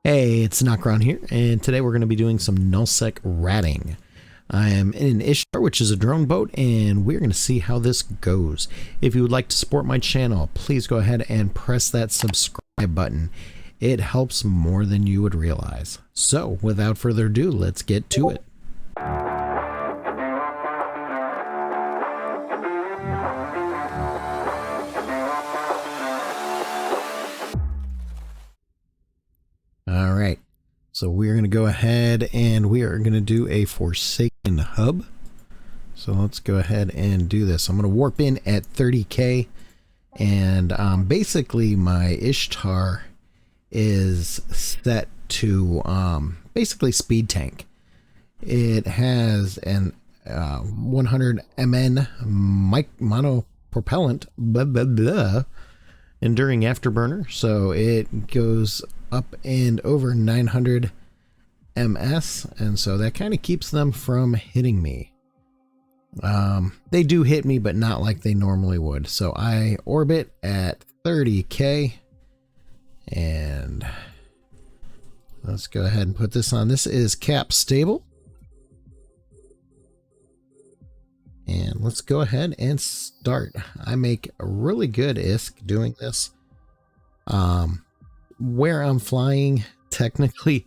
Hey, it's Knockron here, and today we're going to be doing some Nullsec Ratting. I am in an Ishtar, which is a drone boat, and we're going to see how this goes. If you would like to support my channel, please go ahead and press that subscribe button. It helps more than you would realize. So, without further ado, let's get to it. All right, so we're going to go ahead and we are going to do a Forsaken hub. So let's go ahead and do this. I'm going to warp in at 30k, and basically my Ishtar is set to basically speed tank. It has an 100 mn mono propellant enduring afterburner, so it goes up and over 900 ms, and so that kind of keeps them from hitting me. They do hit me, but not like they normally would. So I orbit at 30k, and let's go ahead and put this on. This is cap stable, and let's go ahead and start. I make a really good ISK doing this. Where I'm flying technically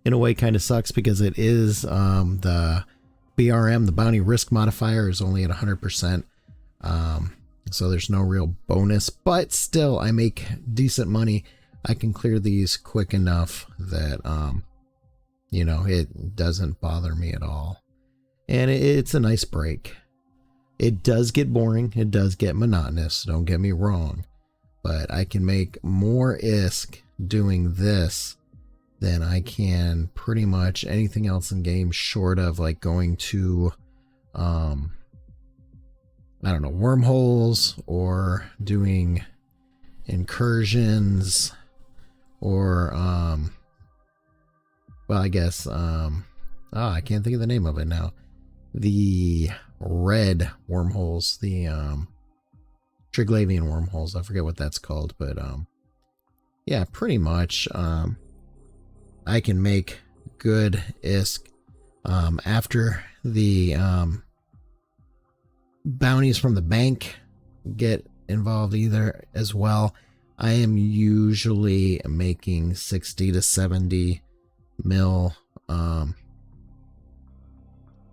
in a way kind of sucks, because it is the BRM, the bounty risk modifier, is only at 100%. So there's no real bonus, but still I make decent money. I can clear these quick enough that you know, it doesn't bother me at all, and it's a nice break. It does get boring, it does get monotonous, don't get me wrong, but I can make more ISK doing this than I can pretty much anything else in game, short of like going to I don't know, wormholes, or doing incursions, or well, I guess I can't think of the name of it now. The red wormholes, the Triglavian wormholes, I forget what that's called, but yeah, pretty much I can make good ISK after the bounties from the bank get involved either as well. I am usually making 60 to 70 mil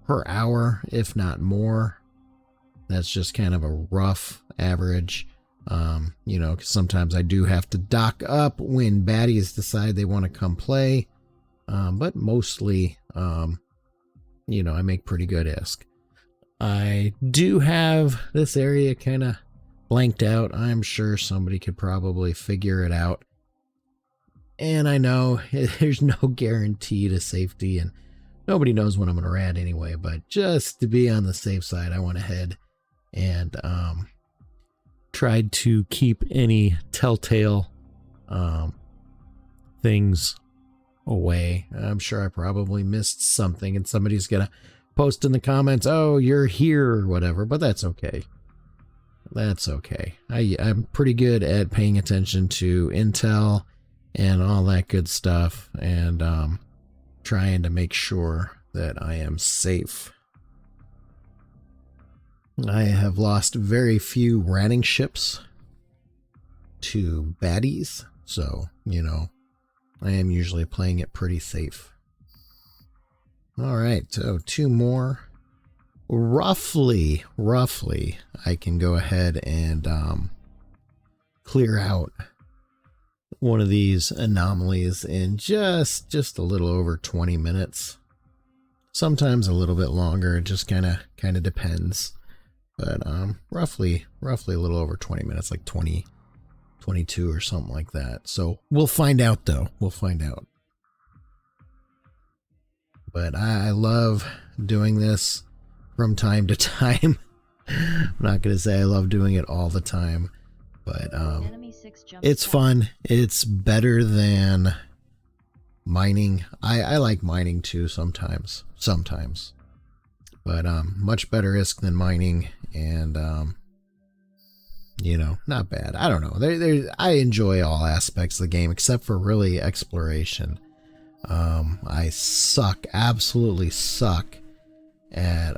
per hour, if not more. That's just kind of a rough average. You know, 'cause sometimes I do have to dock up when baddies decide they want to come play. But mostly, you know, I make pretty good ISK. I do have this area kind of blanked out. I'm sure somebody could probably figure it out. And I know there's no guarantee to safety, and nobody knows when I'm going to rat anyway, but just to be on the safe side, I went ahead and tried to keep any telltale things away. I'm sure I probably missed something, and somebody's gonna post in the comments, oh, you're here, or whatever, but that's okay. That's okay. I'm pretty good at paying attention to intel and all that good stuff, and trying to make sure that I am safe. I have lost very few ratting ships to baddies, so, you know, I am usually playing it pretty safe. Alright, so two more. Roughly, I can go ahead and clear out one of these anomalies in just a little over 20 minutes. Sometimes a little bit longer, it just kind of depends. But roughly a little over 20 minutes, like 20, 22 or something like that. So we'll find out, though. We'll find out. But I love doing this from time to time. I'm not going to say I love doing it all the time, but it's fun. It's better than mining. I like mining too sometimes. But much better ISK than mining, and you know, not bad. I don't know. I enjoy all aspects of the game except for really exploration. I suck, absolutely suck at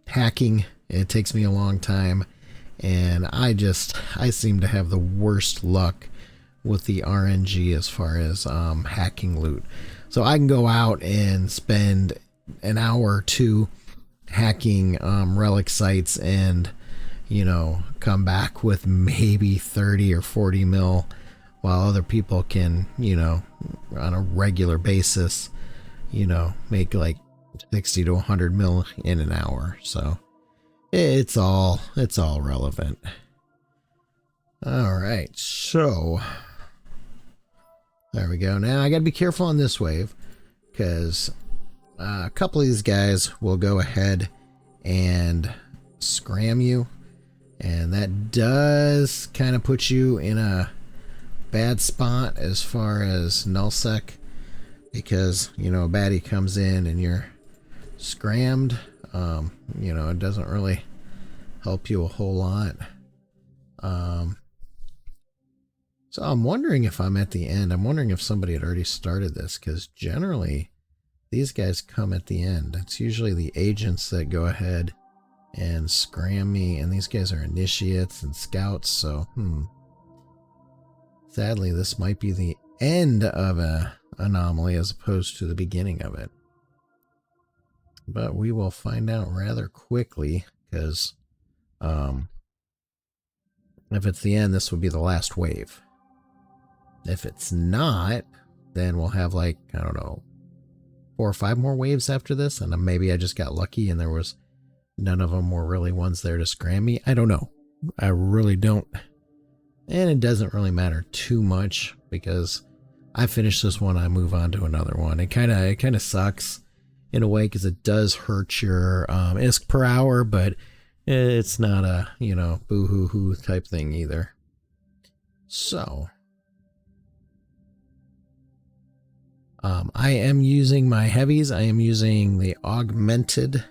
hacking. It takes me a long time, and I seem to have the worst luck with the RNG as far as hacking loot. So I can go out and spend an hour or two hacking relic sites and, you know, come back with maybe 30 or 40 mil, while other people can, you know, on a regular basis, you know, make like 60 to 100 mil in an hour. So it's all relevant. All right, so there we go. Now I got to be careful on this wave, because a couple of these guys will go ahead and scram you, and that does kind of put you in a bad spot as far as nullsec, because, you know, a baddie comes in and you're scrammed. You know, it doesn't really help you a whole lot. So I'm wondering if I'm at the end. I'm wondering if somebody had already started this, because generally these guys come at the end. It's usually the agents that go ahead and scram me, and these guys are initiates and scouts, so sadly this might be the end of a anomaly as opposed to the beginning of it. But we will find out rather quickly, because if it's the end, this would be the last wave. If it's not, then we'll have, like, I don't know, 4 or 5 more waves after this, and maybe I just got lucky and there was none of them were really ones there to scram me. I don't know. I really don't. And it doesn't really matter too much, because I finish this one, I move on to another one. It kind of sucks in a way, because it does hurt your ISK per hour, but it's not a, you know, boo-hoo-hoo type thing either. So I am using my heavies. I am using the augmented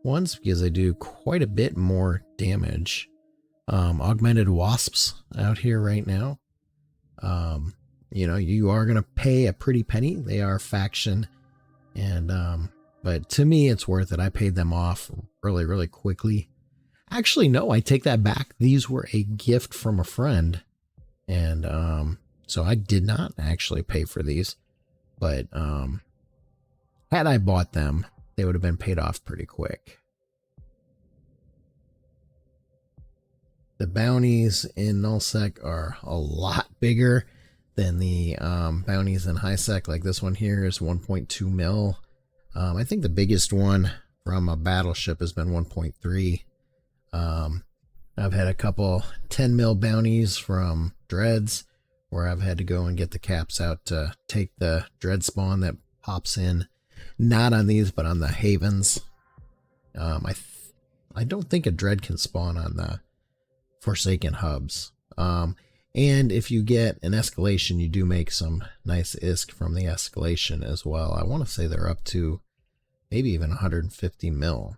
ones because they do quite a bit more damage. Augmented wasps out here right now. You know, you are going to pay a pretty penny. They are faction, and but to me it's worth it. I paid them off really, really quickly. Actually, no, I take that back. These were a gift from a friend, and so I did not actually pay for these. But had I bought them, they would have been paid off pretty quick. The bounties in nullsec are a lot bigger than the bounties in highsec. Like this one here is 1.2 mil. I think the biggest one from a battleship has been 1.3. I've had a couple 10 mil bounties from dreads, where I've had to go and get the caps out to take the dread spawn that pops in. Not on these, but on the havens. I don't think a dread can spawn on the Forsaken hubs. And if you get an escalation, you do make some nice ISK from the escalation as well. I want to say they're up to maybe even 150 mil.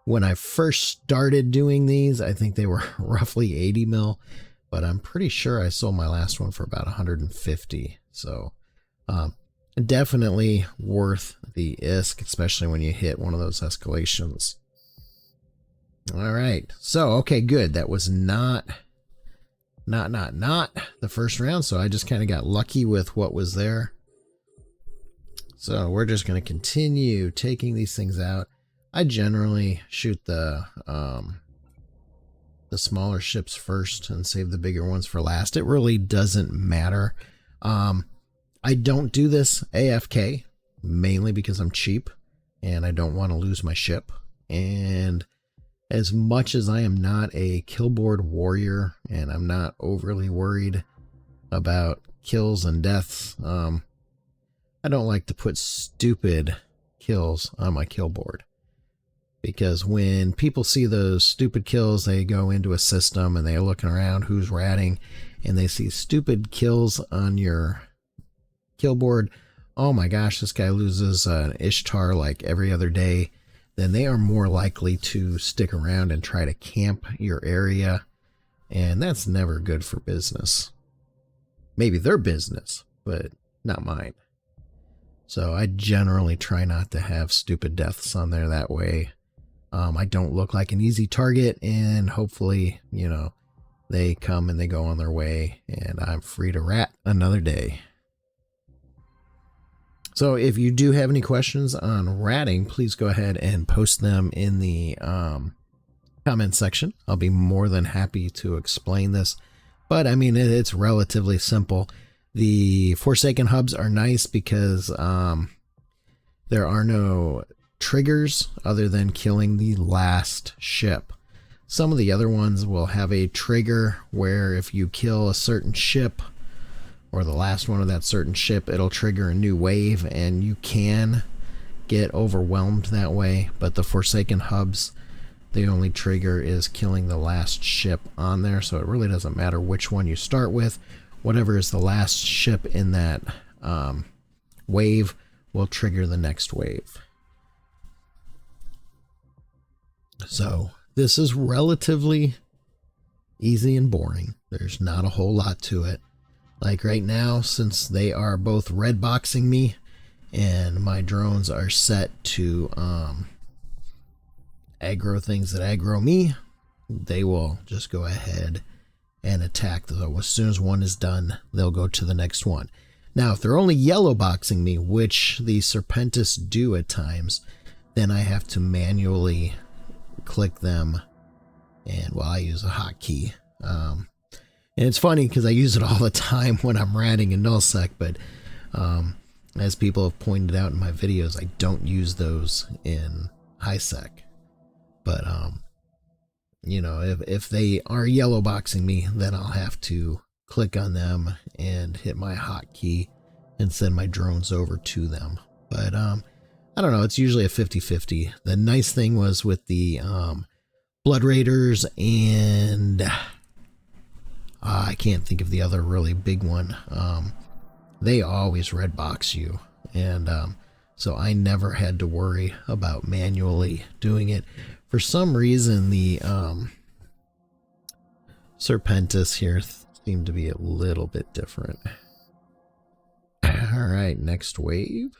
When I first started doing these, I think they were roughly 80 mil. But I'm pretty sure I sold my last one for about 150. So definitely worth the ISK, especially when you hit one of those escalations. All right. So, okay, good. That was not the first round. So I just kind of got lucky with what was there. So we're just going to continue taking these things out. I generally shoot the smaller ships first and save the bigger ones for last. It really doesn't matter. I don't do this AFK, mainly because I'm cheap and I don't want to lose my ship. And as much as I am not a killboard warrior and I'm not overly worried about kills and deaths, I don't like to put stupid kills on my killboard. Because when people see those stupid kills, they go into a system and they're looking around who's ratting, and they see stupid kills on your kill board. Oh my gosh, this guy loses an Ishtar like every other day. Then they are more likely to stick around and try to camp your area. And that's never good for business. Maybe their business, but not mine. So I generally try not to have stupid deaths on there that way. I don't look like an easy target, and hopefully, you know, they come and they go on their way and I'm free to rat another day. So if you do have any questions on ratting, please go ahead and post them in the comment section. I'll be more than happy to explain this, but I mean, it's relatively simple. The Forsaken hubs are nice because there are no triggers other than killing the last ship. Some of the other ones will have a trigger where if you kill a certain ship or the last one of that certain ship, it'll trigger a new wave, and you can get overwhelmed that way. But the Forsaken hubs, the only trigger is killing the last ship on there, so it really doesn't matter which one you start with. Whatever is the last ship in that wave will trigger the next wave. So this is relatively easy and boring. There's not a whole lot to it. Like right now, since they are both red boxing me and my drones are set to aggro things that aggro me, they will just go ahead and attack. So as soon as one is done, they'll go to the next one. Now, if they're only yellow boxing me, which the Serpentis do at times, then I have to manually click them, and well, I use a hotkey. And it's funny because I use it all the time when I'm ratting in Nullsec, but as people have pointed out in my videos, I don't use those in HiSec. But you know, if they are yellow boxing me, then I'll have to click on them and hit my hotkey and send my drones over to them. But I don't know, it's usually a 50-50. The nice thing was with the Blood Raiders and I can't think of the other really big one. They always red box you, and so I never had to worry about manually doing it. For some reason, the Serpentis here seemed to be a little bit different. All right, next wave.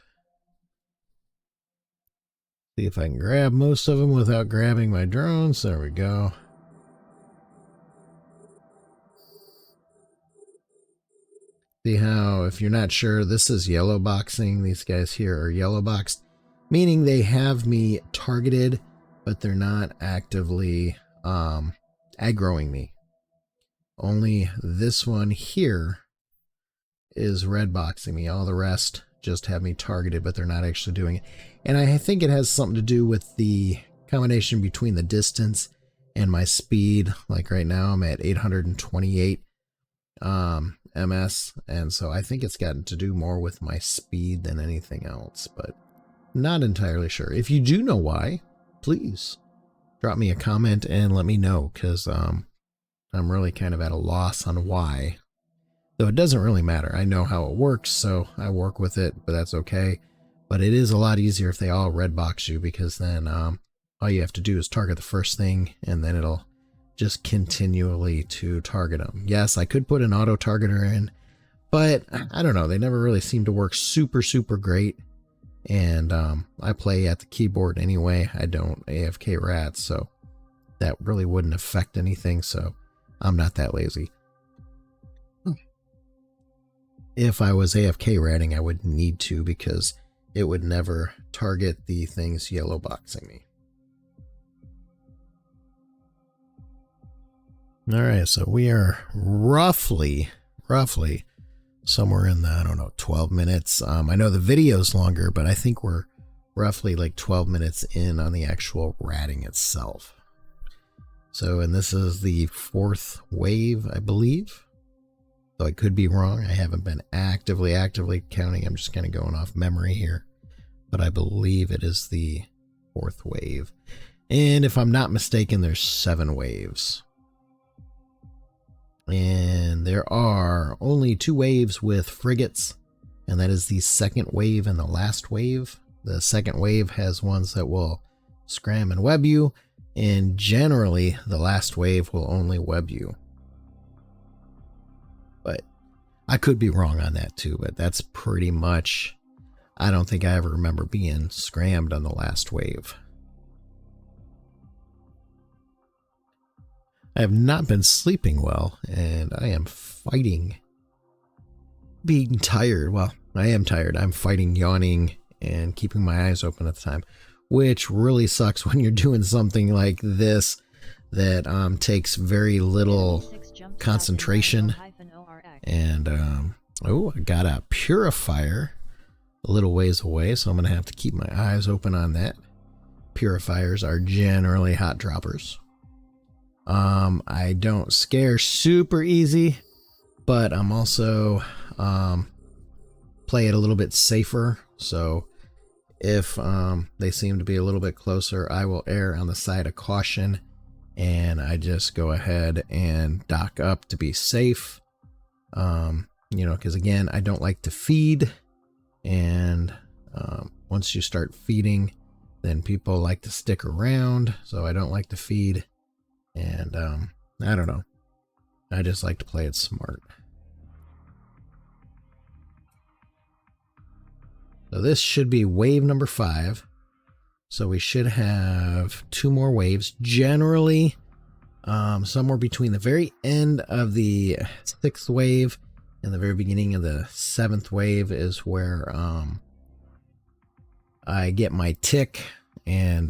See if I can grab most of them without grabbing my drones. There we go. See how, if you're not sure, this is yellow boxing. These guys here are yellow boxed, meaning they have me targeted, but they're not actively aggroing me. Only this one here is red boxing me. All the rest just have me targeted, but they're not actually doing it. And I think it has something to do with the combination between the distance and my speed. Like right now I'm at 828 MS, and so I think it's gotten to do more with my speed than anything else, but not entirely sure. If you do know why, please drop me a comment and let me know, because I'm really kind of at a loss on why. Though it doesn't really matter. I know how it works, so I work with it, but that's okay. But it is a lot easier if they all red box you, because then all you have to do is target the first thing, and then it'll just continually to target them. Yes, I could put an auto targeter in, but I don't know. They never really seem to work super great. And I play at the keyboard anyway. I don't AFK rat, so that really wouldn't affect anything. So I'm not that lazy. If I was AFK ratting, I would need to, because it would never target the things yellow boxing me. All right, so we are roughly somewhere in the, I don't know, 12 minutes. I know the video's longer, but I think we're roughly like 12 minutes in on the actual ratting itself. So, and this is the 4th wave, I believe. Though I could be wrong. I haven't been actively counting. I'm just kind of going off memory here. But I believe it is the 4th wave. And if I'm not mistaken, there's 7 waves. And there are only 2 waves with frigates, and that is the 2nd wave and the last wave. The 2nd wave has ones that will scram and web you, and generally the last wave will only web you. But I could be wrong on that too, but that's pretty much, I don't think I ever remember being scrammed on the last wave. I have not been sleeping well, and I am fighting being tired. Well, I am tired. I'm fighting yawning and keeping my eyes open at the time, which really sucks when you're doing something like this that takes very little concentration. And oh, I got a purifier a little ways away, so I'm gonna have to keep my eyes open on that. Purifiers are generally hot droppers. I don't scare super easy, but I'm also play it a little bit safer. So if they seem to be a little bit closer, I will err on the side of caution, and I just go ahead and dock up to be safe. You know, because again, I don't like to feed, and once you start feeding, then people like to stick around, so I don't like to feed. And I don't know, I just like to play it smart. So this should be wave number 5, so we should have 2 more waves. Generally somewhere between the very end of the 6th wave and the very beginning of the 7th wave is where I get my tick. And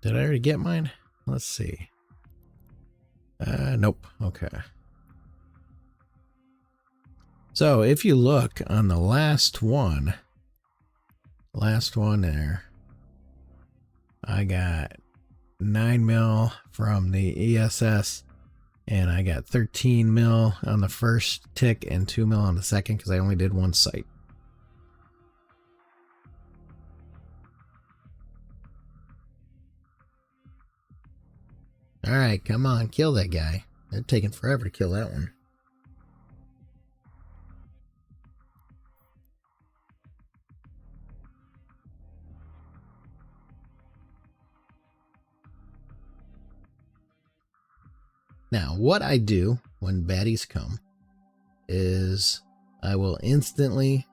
did I already get mine? Let's see. Nope. Okay. So if you look on the last one there, I got 9 mil from the ESS, and I got 13 mil on the first tick and 2 mil on the second, because I only did one site. All right, come on, kill that guy. They're taking forever to kill that one. Now, what I do when baddies come is I will instantly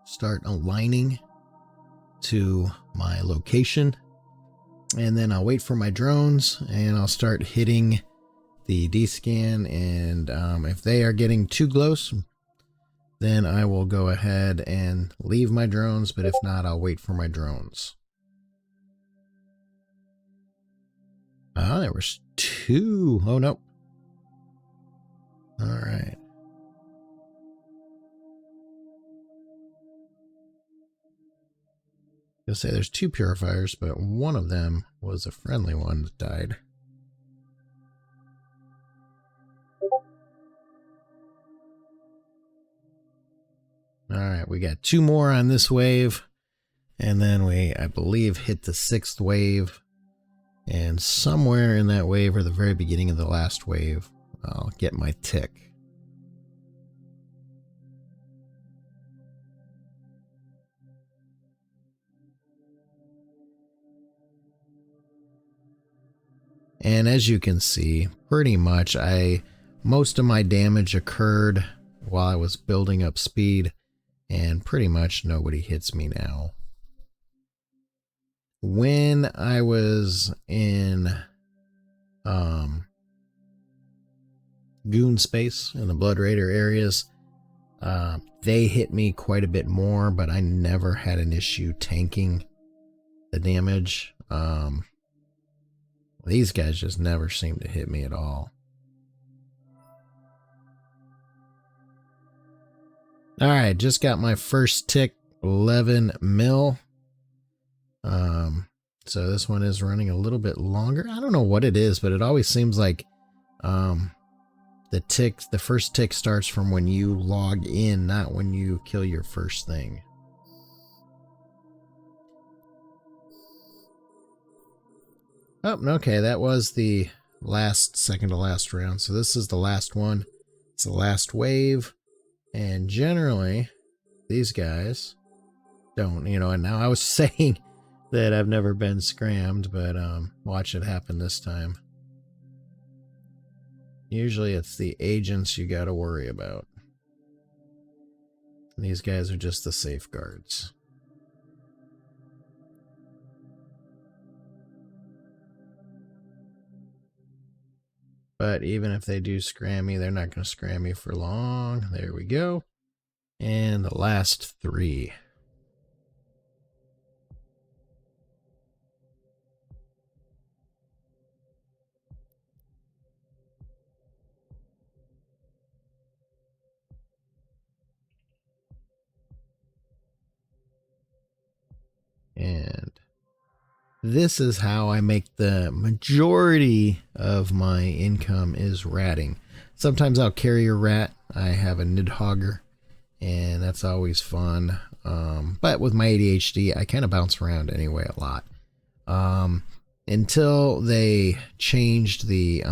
start aligning to my location, and then I'll wait for my drones, and I'll start hitting the D-scan, and if they are getting too close, then I will go ahead and leave my drones, but if not, I'll wait for my drones. Ah, there was 2. Oh, no. All right. I'll say there's 2 purifiers, but one of them was a friendly one that died. All right, we got 2 more on this wave, and then we, I believe, hit the 6th wave, and somewhere in that wave, or the very beginning of the last wave, I'll get my tick. And as you can see, pretty much most of my damage occurred while I was building up speed, and pretty much nobody hits me now. When I was in goon space in the Blood Raider areas, they hit me quite a bit more, but I never had an issue tanking the damage. These guys just never seem to hit me at all. Alright, just got my first tick, 11 mil. So this one is running a little bit longer. I don't know what it is, but it always seems like the first tick starts from when you log in, not when you kill your first thing. Oh, okay, that was the second to last round. So this is the last one. It's the last wave. And generally, these guys don't, you know, and now I was saying that I've never been scrammed, but watch it happen this time. Usually it's the agents you got to worry about. These guys are just the safeguards. But even if they do scram me, they're not going to scram me for long. There we go. And the last 3. And this is how I make the majority of my income, is ratting. Sometimes I'll carry a rat. I have a nidhogger, and that's always fun. But with my ADHD, I kind of bounce around anyway a lot. Until they changed the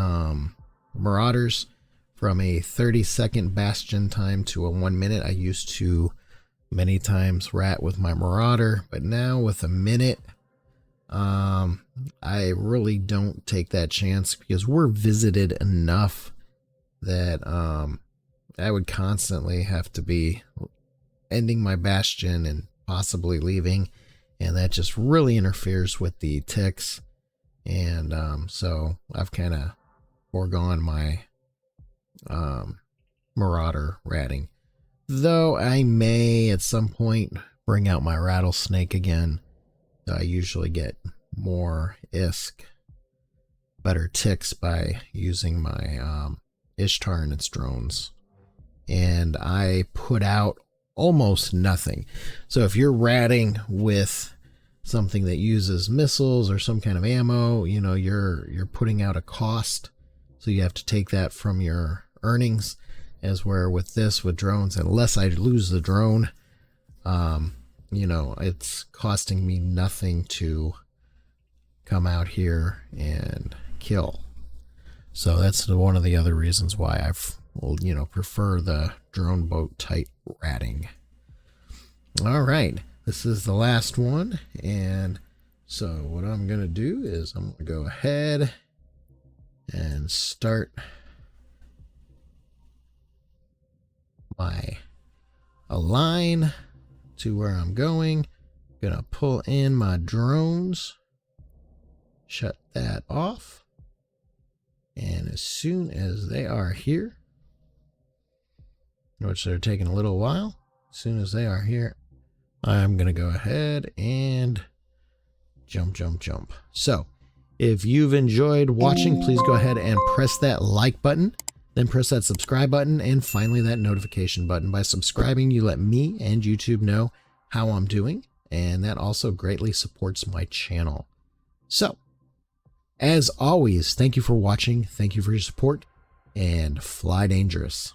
Marauders from a 30-second bastion time to a 1 minute. I used to many times rat with my Marauder, but now with a minute, I really don't take that chance because we're visited enough that I would constantly have to be ending my bastion and possibly leaving, and that just really interferes with the ticks. And so I've kind of foregone my Marauder ratting, though I may at some point bring out my rattlesnake again. I usually get more ISK, better ticks, by using my Ishtar and its drones. And I put out almost nothing. So if you're ratting with something that uses missiles or some kind of ammo, you know, you're putting out a cost. So you have to take that from your earnings, as where with this, with drones, unless I lose the drone, you know, it's costing me nothing to come out here and kill. So that's one of the other reasons why I've, you know, prefer the drone boat type ratting. All right, this is the last one, and so what I'm gonna do is I'm gonna go ahead and start my align to where I'm going. Gonna pull in my drones, shut that off, and as soon as they are here, which they're taking a little while, as soon as they are here, I'm gonna go ahead and jump. So if you've enjoyed watching, please go ahead and press that like button, then press that subscribe button, and finally that notification button. By subscribing, you let me and YouTube know how I'm doing, and that also greatly supports my channel. So, as always, thank you for watching, thank you for your support, and fly dangerous.